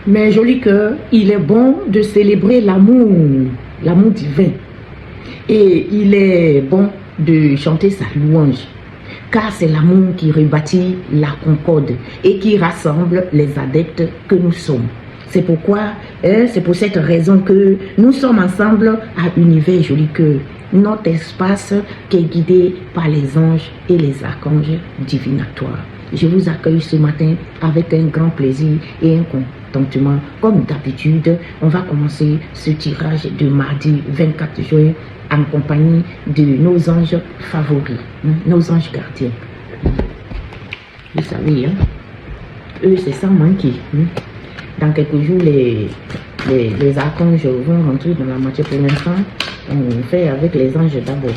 Mes jolis cœurs, il est bon de célébrer l'amour, l'amour divin. Et il est bon de chanter sa louange. Car c'est l'amour qui rebâtit la concorde et qui rassemble les adeptes que nous sommes. C'est pourquoi, c'est pour cette raison que nous sommes ensemble à Univers Joli Cœur, notre espace qui est guidé par les anges et les archanges divinatoires. Je vous accueille ce matin avec un grand plaisir et un contentement. Comme d'habitude, on va commencer ce tirage de mardi 24 juin en compagnie de nos anges favoris, nos anges gardiens. Vous savez, eux, c'est sans manquer. Dans quelques jours, les archanges vont rentrer dans la matière. Pour l'instant, on fait avec les anges d'abord.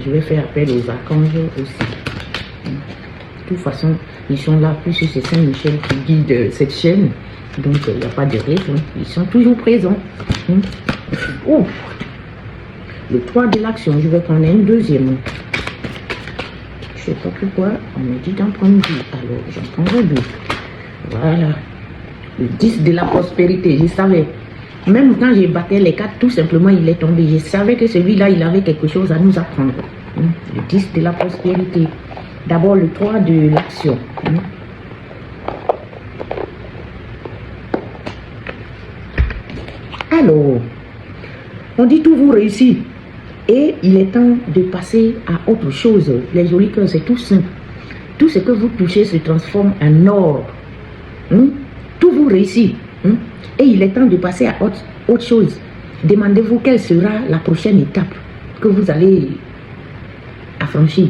Je vais faire appel aux archanges aussi. De toute façon, ils sont là, plus c'est Saint-Michel qui guide cette chaîne. Donc, il n'y a pas de raison. Ils sont toujours présents. Oh. Le 3 de l'action, je vais prendre un deuxième. Je ne sais pas pourquoi on me dit d'en prendre deux. Alors, j'en prendrai deux. Voilà. Le 10 de la prospérité, je savais. Même quand j'ai battu les cartes, tout simplement, il est tombé. Je savais que celui-là, il avait quelque chose à nous apprendre. Le 10 de la prospérité. D'abord, le 3 de l'action. Alors, on dit tout vous réussit. Et il est temps de passer à autre chose. Les jolis cœurs, c'est tout simple. Tout ce que vous touchez se transforme en or. Tout vous réussit. Et il est temps de passer à autre chose. Demandez-vous quelle sera la prochaine étape que vous allez affranchir.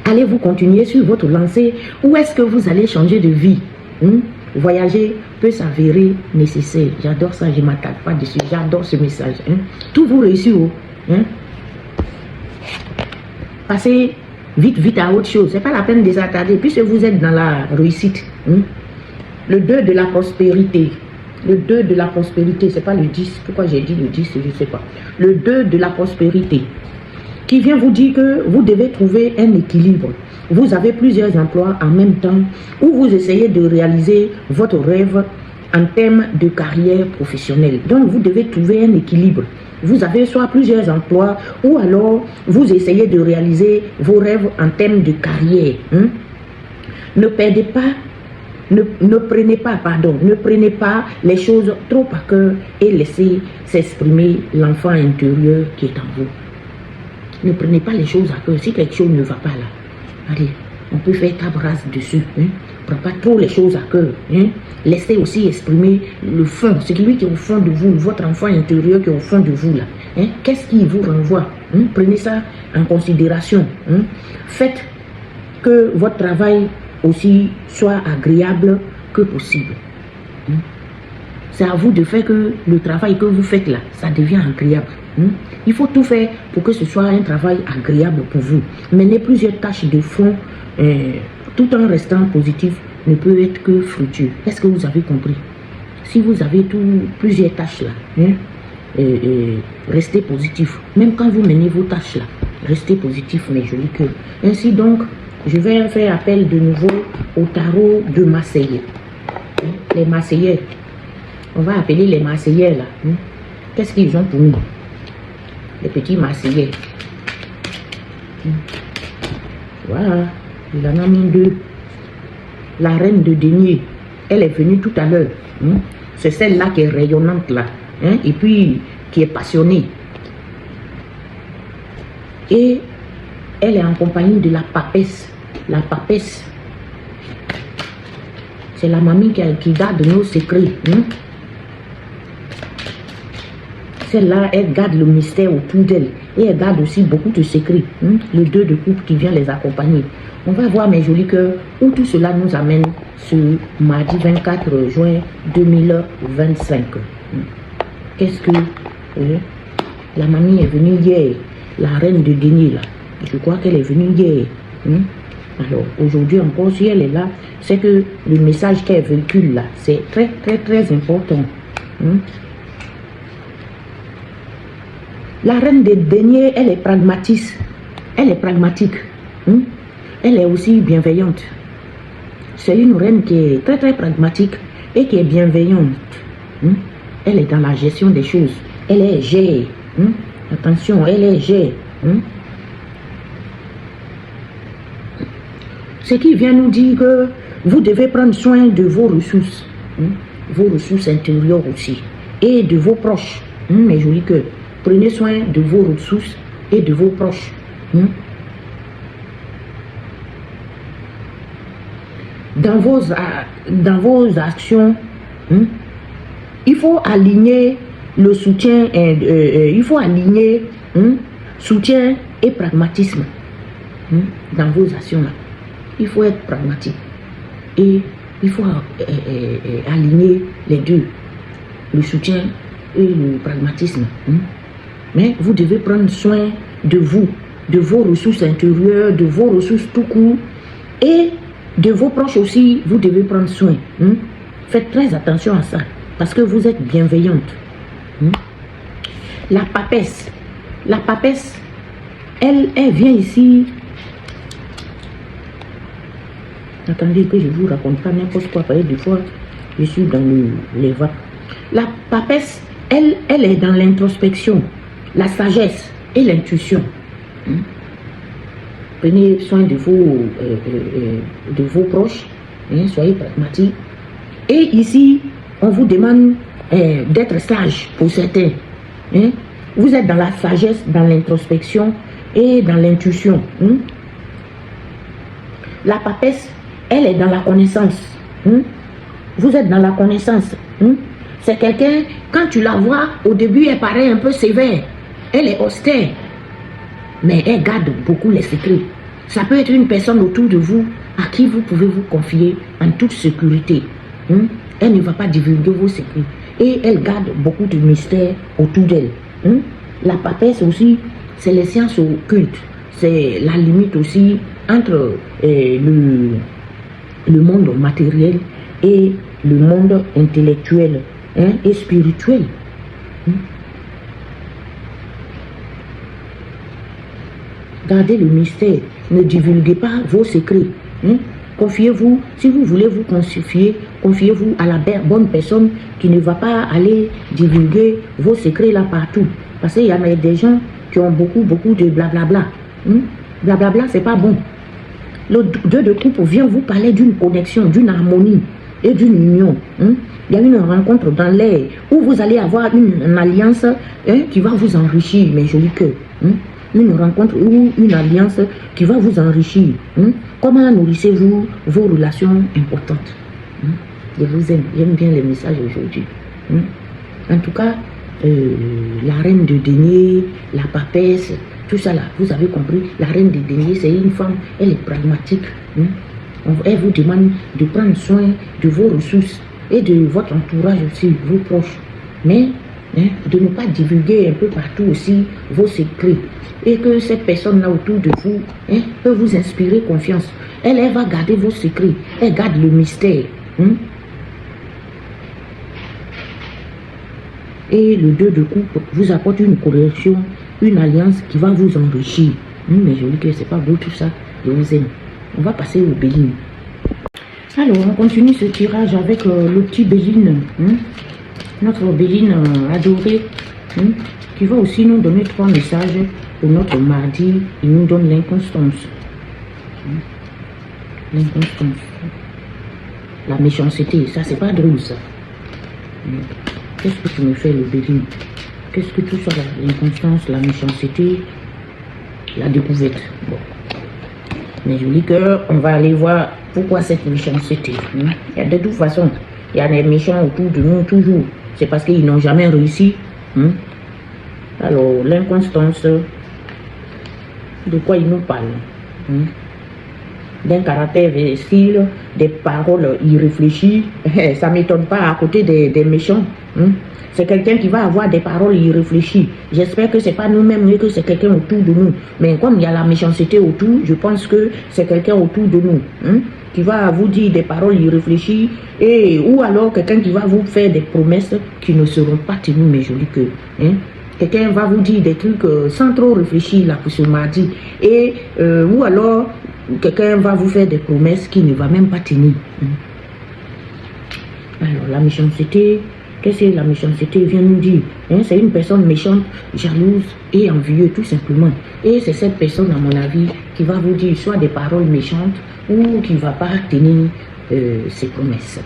Allez-vous continuer sur votre lancée ou est-ce que vous allez changer de vie? Voyager peut s'avérer nécessaire. J'adore ça, je ne m'attaque pas dessus. J'adore ce message. Tout vous réussit. Passez vite à autre chose. Ce n'est pas la peine de s'attarder puisque vous êtes dans la réussite. Le 2 de la prospérité. Le 2 de la prospérité, ce n'est pas le 10. Pourquoi j'ai dit le 10, je ne sais pas. Le 2 de la prospérité. Qui vient vous dire que vous devez trouver un équilibre. Vous avez plusieurs emplois en même temps où vous essayez de réaliser votre rêve en termes de carrière professionnelle. Donc, vous devez trouver un équilibre. Vous avez soit plusieurs emplois ou alors vous essayez de réaliser vos rêves en termes de carrière. Ne perdez pas, ne prenez pas les choses trop à cœur et laissez s'exprimer l'enfant intérieur qui est en vous. Ne prenez pas les choses à cœur. Si quelque chose ne va pas là, allez, on peut faire table rase dessus. Ne prenez pas trop les choses à cœur. Laissez aussi exprimer le fond, c'est lui qui est au fond de vous, votre enfant intérieur qui est au fond de vous là. Qu'est-ce qui vous renvoie? Prenez ça en considération. Faites que votre travail aussi soit agréable que possible. C'est à vous de faire que le travail que vous faites là, ça devient agréable. Il faut tout faire pour que ce soit un travail agréable pour vous. Menez plusieurs tâches de front tout en restant positif ne peut être que fructueux. Est-ce que vous avez compris? Si vous avez plusieurs tâches là, restez positif. Même quand vous menez vos tâches là, restez positif, mes jolis cœurs. Ainsi donc, je vais faire appel de nouveau au tarot de Marseillais. Les Marseillais. On va appeler les Marseillais là. Qu'est-ce qu'ils ont pour nous? Les petits Marseillais. Voilà. Il en a mis deux. La reine de denier. Elle est venue tout à l'heure. C'est celle-là qui est rayonnante là. Et puis qui est passionnée. Et elle est en compagnie de la papesse. La papesse. C'est la mamie qui garde nos secrets. Celle-là, elle garde le mystère autour d'elle. Et elle garde aussi beaucoup de secrets. Le 2 de coupe qui vient les accompagner. On va voir, mes jolis cœurs, où tout cela nous amène ce mardi 24 juin 2025. Qu'est-ce que... la mamie est venue hier. La reine de denier, là. Je crois qu'elle est venue hier. Alors, aujourd'hui encore, si elle est là, c'est que le message qu'elle véhicule là, c'est très, très, très important. La reine des deniers, elle est pragmatique. Elle est pragmatique. Elle est aussi bienveillante. c'est une reine qui est très très pragmatique et qui est bienveillante. Elle est dans la gestion des choses. Elle est G. Attention, elle est G. Ce qui vient nous dire que vous devez prendre soin de vos ressources. Vos ressources intérieures aussi. Et de vos proches. Mais je dis que prenez soin de vos ressources et de vos proches. Dans vos actions, il faut aligner le soutien, il faut aligner soutien et pragmatisme dans vos actions là. Il faut être pragmatique et il faut aligner les deux, le soutien et le pragmatisme. Mais vous devez prendre soin de vous, de vos ressources intérieures, de vos ressources tout court et de vos proches aussi, vous devez prendre soin. Faites très attention à ça parce que vous êtes bienveillante. La papesse, elle vient ici. Attendez que je vous raconte pas n'importe quoi, parce que des fois, je suis dans les vapes. La papesse, elle est dans l'introspection, la sagesse et l'intuition. Prenez soin de vos proches, soyez pragmatiques. Et ici, on vous demande d'être sage pour certains. Vous êtes dans la sagesse, dans l'introspection et dans l'intuition. La papesse, elle est dans la connaissance. Vous êtes dans la connaissance. C'est quelqu'un, quand tu la vois, au début, elle paraît un peu sévère. Elle est austère. Mais elle garde beaucoup les secrets. Ça peut être une personne autour de vous à qui vous pouvez vous confier en toute sécurité. Elle ne va pas divulguer vos secrets. Et elle garde beaucoup de mystères autour d'elle. La papesse aussi, c'est les sciences occultes. C'est la limite aussi entre le monde matériel et le monde intellectuel et spirituel. Gardez le mystère, ne divulguez pas vos secrets. Confiez-vous, si vous voulez vous confier, confiez-vous à la bonne personne qui ne va pas aller divulguer vos secrets là partout. Parce qu'il y en a des gens qui ont beaucoup de blablabla. Blablabla, c'est pas bon. Le deux de couple vient vous parler d'une connexion, d'une harmonie et d'une union. Il y a une rencontre dans l'air où vous allez avoir une alliance qui va vous enrichir, mes jolis cœurs. Une rencontre ou une alliance qui va vous enrichir. Comment nourrissez-vous vos relations importantes? Je vous aime, j'aime bien les messages aujourd'hui. En tout cas, la reine de denier, la papesse, tout ça là, vous avez compris, la reine de denier, c'est une femme, elle est pragmatique. Elle vous demande de prendre soin de vos ressources et de votre entourage aussi, vos proches. Mais de ne pas divulguer un peu partout aussi vos secrets. Et que cette personne-là autour de vous peut vous inspirer confiance. Elle va garder vos secrets. Elle garde le mystère. Et le 2 de coupe vous apporte une correction, une alliance qui va vous enrichir. Mais je dis que c'est pas beau tout ça. Je vous aime. On va passer au Béline. Alors, on continue ce tirage avec le petit Béline. Notre Béline adorée. Qui va aussi nous donner 3 messages pour notre mardi. Il nous donne l'inconstance. L'inconstance. La méchanceté. Ça, c'est pas drôle, ça. Qu'est-ce que tu me fais, le Béline? Qu'est-ce que tout ça, l'inconstance, la méchanceté, la découverte? Bon. Mais je dis qu'on va aller voir pourquoi cette méchanceté. Il y a de toute façon, il y a des méchants autour de nous toujours. C'est parce qu'ils n'ont jamais réussi. Alors, l'inconstance, de quoi il nous parle? D'un caractère vesile, des paroles irréfléchies. Ça ne m'étonne pas à côté des méchants. C'est quelqu'un qui va avoir des paroles irréfléchies. J'espère que ce n'est pas nous-mêmes, mais que c'est quelqu'un autour de nous. Mais comme il y a la méchanceté autour, je pense que c'est quelqu'un autour de nous. Qui va vous dire des paroles irréfléchies. Ou alors quelqu'un qui va vous faire des promesses qui ne seront pas tenues, mes jolis cœurs. Quelqu'un va vous dire des trucs sans trop réfléchir là pour ce mardi. Ou alors quelqu'un va vous faire des promesses qui ne va même pas tenir. Alors, la méchanceté, qu'est-ce que la méchanceté vient nous dire? C'est une personne méchante, jalouse et envieuse, tout simplement. Et c'est cette personne, à mon avis, qui va vous dire soit des paroles méchantes ou qui ne va pas tenir ses promesses.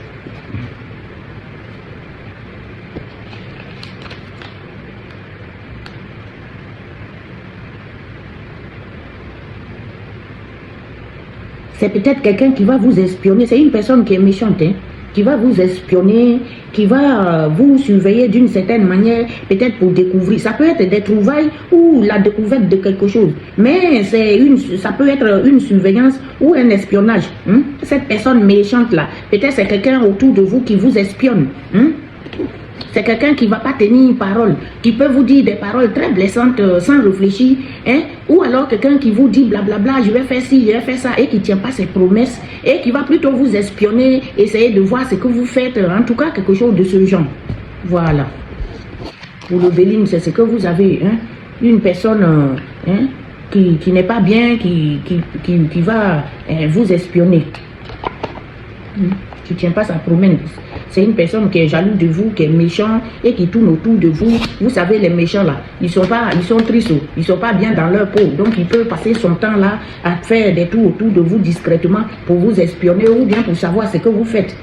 C'est peut-être quelqu'un qui va vous espionner. C'est une personne qui est méchante, qui va vous espionner, qui va vous surveiller d'une certaine manière, peut-être pour découvrir. Ça peut être des trouvailles ou la découverte de quelque chose. Mais ça peut être une surveillance ou un espionnage. Cette personne méchante-là, peut-être c'est quelqu'un autour de vous qui vous espionne. C'est quelqu'un qui ne va pas tenir parole, qui peut vous dire des paroles très blessantes sans réfléchir, ou alors quelqu'un qui vous dit blablabla, je vais faire ci, je vais faire ça, et qui ne tient pas ses promesses, et qui va plutôt vous espionner, essayer de voir ce que vous faites, en tout cas quelque chose de ce genre. Voilà. Pour le Béline, c'est ce que vous avez, une personne qui n'est pas bien, qui va vous espionner. Qui ne tient pas sa promesse. C'est une personne qui est jalouse de vous, qui est méchant et qui tourne autour de vous. Vous savez, les méchants là, ils sont tristes, ils ne sont pas bien dans leur peau. Donc, il peut passer son temps là à faire des tours autour de vous discrètement pour vous espionner ou bien pour savoir ce que vous faites.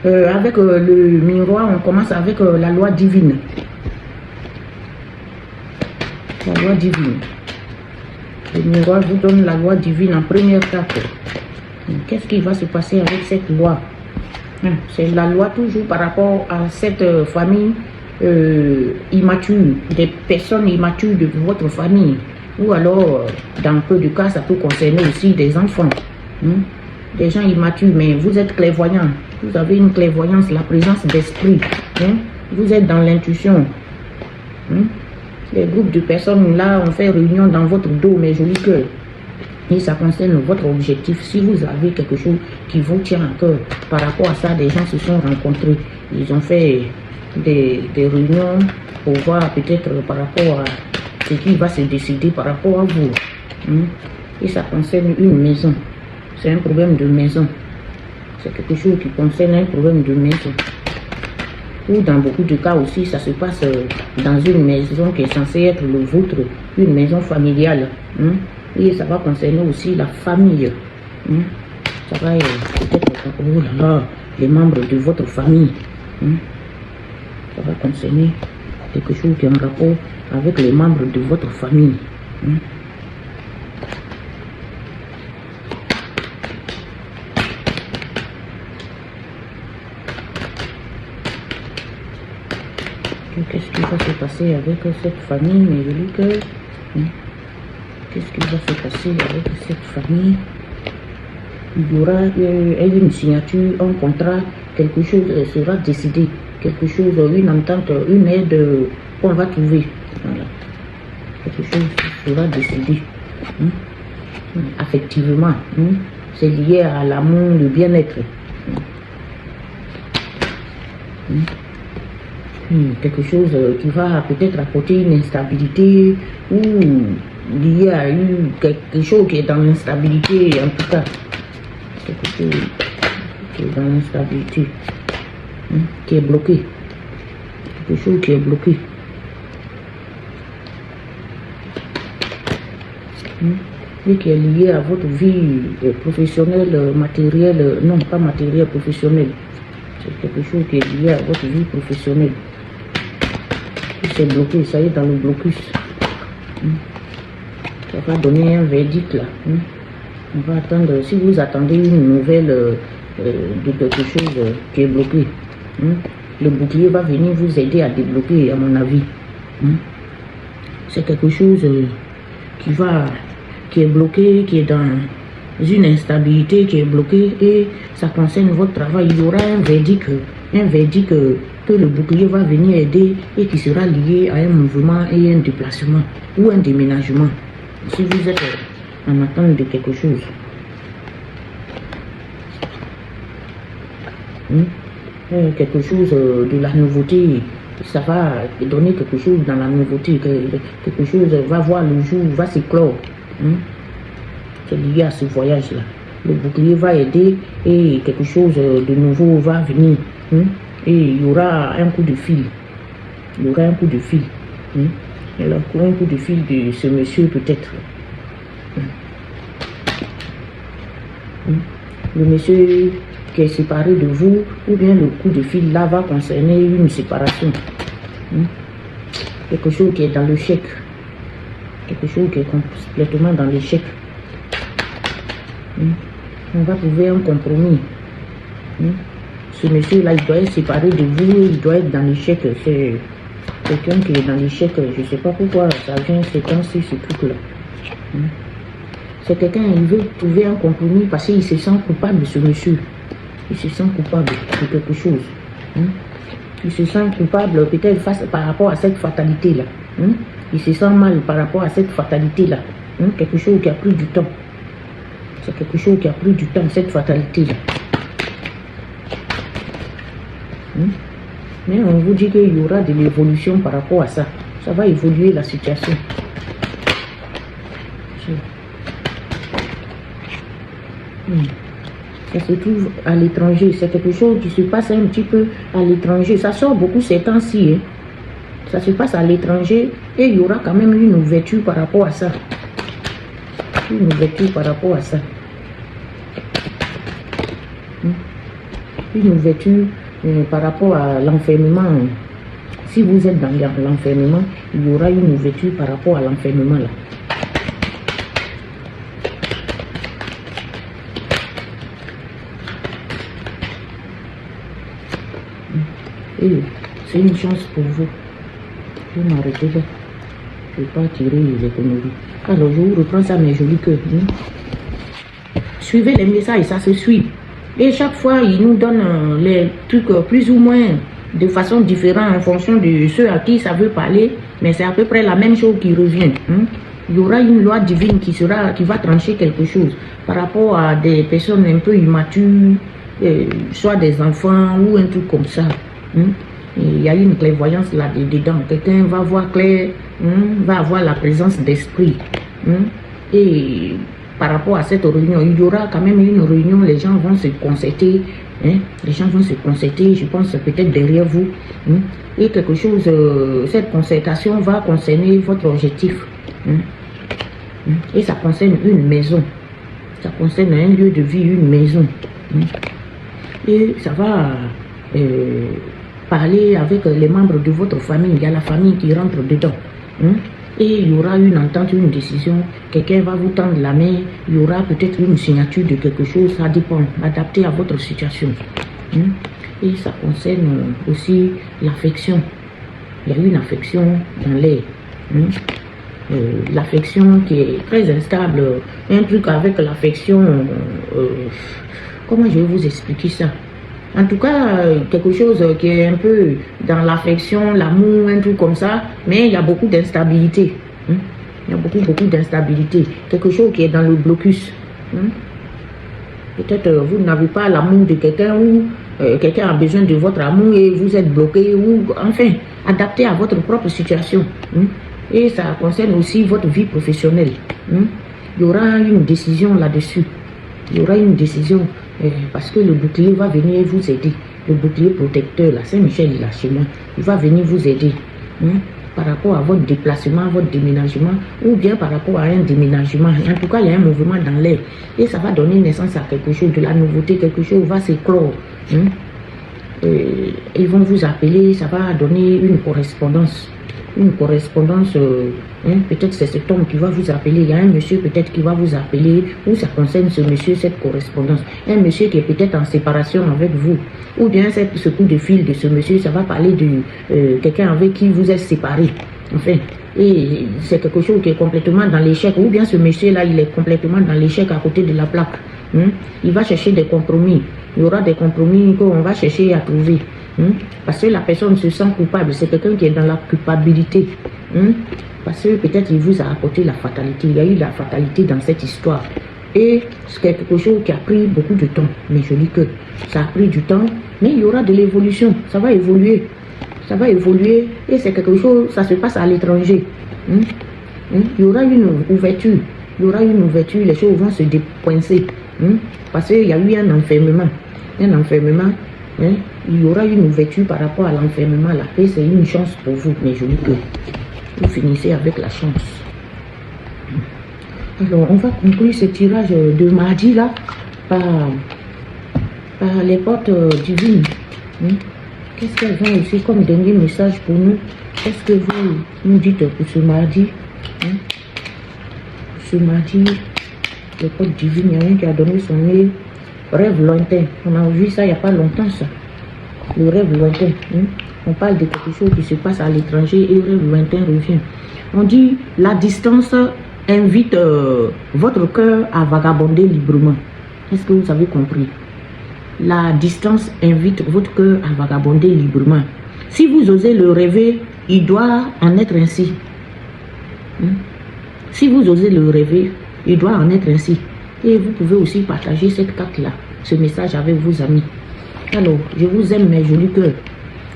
Avec le miroir, on commence avec la loi divine. La loi divine. Le miroir vous donne la loi divine en première carte. Qu'est-ce qui va se passer avec cette loi? C'est la loi toujours par rapport à cette famille immature, des personnes immatures de votre famille. Ou alors, dans peu de cas, ça peut concerner aussi des enfants. Des gens immatures, mais vous êtes clairvoyant. Vous avez une clairvoyance, la présence d'esprit. Vous êtes dans l'intuition. Les groupes de personnes là ont fait réunion dans votre dos, mes jolis cœurs. Et ça concerne votre objectif. Si vous avez quelque chose qui vous tient à cœur, par rapport à ça, des gens se sont rencontrés. Ils ont fait des réunions pour voir peut-être par rapport à ce qui va se décider par rapport à vous. Et ça concerne une maison. C'est un problème de maison. C'est quelque chose qui concerne un problème de maison. Ou dans beaucoup de cas aussi, ça se passe dans une maison qui est censée être le vôtre, une maison familiale. Et ça va concerner aussi la famille. Ça va peut-être, oh là là, les membres de votre famille. Ça va concerner quelque chose qui est en rapport avec les membres de votre famille. Qu'est-ce qui va se passer avec cette famille, mes jolis cœurs? Qu'est-ce qui va se passer avec cette famille? Il y aura une signature, un contrat, quelque chose sera décidé, quelque chose, une entente, une aide qu'on va trouver. Voilà. Quelque chose sera décidé. Affectivement, c'est lié à l'amour, le bien-être. Quelque chose qui va peut-être apporter une instabilité ou lié à quelque chose qui est dans l'instabilité, en tout cas. Quelque chose qui est dans l'instabilité, qui est bloqué. Quelque chose qui est bloqué. Et qui est lié à votre vie professionnelle, matérielle, non pas matérielle, professionnelle. C'est quelque chose qui est lié à votre vie professionnelle. C'est bloqué, ça y est, dans le blocus. Ça va donner un verdict là. On va attendre, si vous attendez une nouvelle de quelque chose qui est bloqué, le bouclier va venir vous aider à débloquer, à mon avis. C'est quelque chose qui est bloqué, qui est dans une instabilité, qui est bloqué, et ça concerne votre travail. Il y aura un verdict que le bouclier va venir aider et qui sera lié à un mouvement et un déplacement ou un déménagement. Si vous êtes en attente de quelque chose. Quelque chose de la nouveauté, ça va donner quelque chose dans la nouveauté, quelque chose va voir le jour, va s'éclore. C'est lié à ce voyage-là. Le bouclier va aider et quelque chose de nouveau va venir. Et il y aura un coup de fil. Il y aura un coup de fil. Alors, un coup de fil de ce monsieur peut-être. Le monsieur qui est séparé de vous, ou bien le coup de fil là va concerner une séparation. Quelque chose qui est dans le chèque. Quelque chose qui est complètement dans l'échec. On va trouver un compromis. Ce monsieur-là, il doit être séparé de vous, il doit être dans l'échec. C'est quelqu'un qui est dans l'échec. Je ne sais pas pourquoi ça vient ces temps-ci, ce truc-là. C'est quelqu'un, il veut trouver un compromis parce qu'il se sent coupable, ce monsieur. Il se sent coupable de quelque chose. Il se sent coupable peut-être par rapport à cette fatalité-là. Il se sent mal par rapport à cette fatalité-là. Quelque chose qui a pris du temps. C'est quelque chose qui a pris du temps, cette fatalité-là. Mais on vous dit qu'il y aura de l'évolution par rapport à ça. Ça va évoluer la situation. Ça se trouve à l'étranger. C'est quelque chose qui se passe un petit peu à l'étranger. Ça sort beaucoup ces temps-ci. Ça se passe à l'étranger et il y aura quand même une ouverture par rapport à ça. Une ouverture par rapport à ça. Une ouverture par rapport à l'enfermement. Si vous êtes dans l'enfermement, il y aura une ouverture par rapport à l'enfermement là. Et c'est une chance pour vous. Je vais m'arrêter là. Je ne vais pas tirer les économies. Alors je vous reprends ça, mes jolis cœurs. Suivez les messages, ça se suit. Et chaque fois, il nous donne les trucs plus ou moins de façon différente en fonction de ceux à qui ça veut parler. Mais c'est à peu près la même chose qui revient. Il y aura une loi divine qui va trancher quelque chose par rapport à des personnes un peu immatures, soit des enfants ou un truc comme ça. Il y a une clairvoyance là-dedans. Quelqu'un va voir clair, va avoir la présence d'esprit. Et par rapport à cette réunion, il y aura quand même une réunion, les gens vont se concerter. Les gens vont se concerter, je pense peut-être derrière vous. Et quelque chose, cette concertation va concerner votre objectif. Et ça concerne une maison. Ça concerne un lieu de vie, une maison. Et ça va parler avec les membres de votre famille. Il y a la famille qui rentre dedans. Et il y aura une entente, une décision. Quelqu'un va vous tendre la main. Il y aura peut-être une signature de quelque chose. Ça dépend, adapté à votre situation. Et ça concerne aussi l'affection. Il y a une affection dans l'air. L'affection qui est très instable. Un truc avec l'affection. Comment je vais vous expliquer ça? En tout cas, quelque chose qui est un peu dans l'affection, l'amour, un truc comme ça, mais il y a beaucoup d'instabilité. Il y a beaucoup d'instabilité. Quelque chose qui est dans le blocus. Peut-être vous n'avez pas l'amour de quelqu'un ou quelqu'un a besoin de votre amour et vous êtes bloqué ou enfin, adapté à votre propre situation. Et ça concerne aussi votre vie professionnelle. Il y aura une décision là-dessus. Il y aura une décision. Parce que le bouclier va venir vous aider. Le bouclier protecteur, là, Saint-Michel, il est là chez moi. Il va venir vous aider. Par rapport à votre déplacement, votre déménagement, ou bien par rapport à un déménagement. En tout cas, il y a un mouvement dans l'air. Et ça va donner naissance à quelque chose, de la nouveauté, quelque chose va s'éclore. Ils vont vous appeler, ça va donner une correspondance. Une correspondance, peut-être c'est cet homme qui va vous appeler, il y a un monsieur peut-être qui va vous appeler, ou ça concerne ce monsieur, cette correspondance. Un monsieur qui est peut-être en séparation avec vous, ou bien ce coup de fil de ce monsieur, ça va parler de quelqu'un avec qui vous êtes séparés. Enfin, et c'est quelque chose qui est complètement dans l'échec, ou bien ce monsieur-là, il est complètement dans l'échec à côté de la plaque. Il va chercher des compromis. Il y aura des compromis qu'on va chercher à trouver. Parce que la personne se sent coupable. C'est quelqu'un qui est dans la culpabilité. Parce que peut-être il vous a apporté la fatalité. Il y a eu la fatalité dans cette histoire. Et c'est quelque chose qui a pris beaucoup de temps. Mais je dis que ça a pris du temps. Mais il y aura de l'évolution. Ça va évoluer. Ça va évoluer. Et c'est quelque chose, ça se passe à l'étranger. Il y aura une ouverture. Il y aura une ouverture, les choses vont se décoincer. Parce qu'il y a eu un enfermement. Un enfermement. Il y aura une ouverture par rapport à l'enfermement là. Et c'est une chance pour vous, mes jolis cœurs. Vous finissez avec la chance. Alors, on va conclure ce tirage de mardi là par les portes divines. Qu'est-ce qu'elles ont aussi comme dernier message pour nous? Qu'est-ce que vous nous dites pour ce mardi? Ce mardi, les portes divines, il y a un qui a donné son nez. Rêve lointain. On a vu ça il n'y a pas longtemps, ça. Le rêve lointain. On parle de quelque chose qui se passe à l'étranger et le rêve lointain revient. On dit la distance invite votre cœur à vagabonder librement. Est-ce que vous avez compris? La distance invite votre cœur à vagabonder librement. Si vous osez le rêver, il doit en être ainsi. Si vous osez le rêver, il doit en être ainsi. Et vous pouvez aussi partager cette carte-là, ce message avec vos amis. Alors, je vous aime mes jolis cœurs.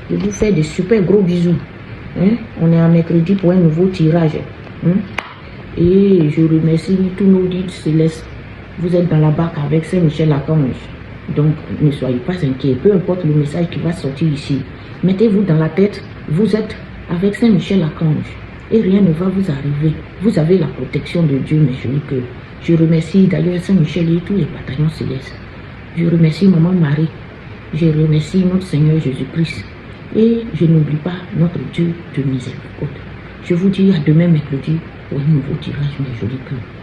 Je vous fais des super gros bisous. On est à mercredi pour un nouveau tirage. Et je remercie tous nos guides célestes. Vous êtes dans la barque avec Saint-Michel-Archange. Donc, ne soyez pas inquiets. Peu importe le message qui va sortir ici. Mettez-vous dans la tête, vous êtes avec Saint-Michel-Archange. Et rien ne va vous arriver. Vous avez la protection de Dieu, mes jolis cœurs. Je remercie d'ailleurs Saint-Michel et tous les bataillons célestes. Je remercie Maman Marie. Je remercie notre Seigneur Jésus-Christ. Et je n'oublie pas notre Dieu de miséricorde. Je vous dis à demain mercredi pour un nouveau tirage, mes jolis cœurs.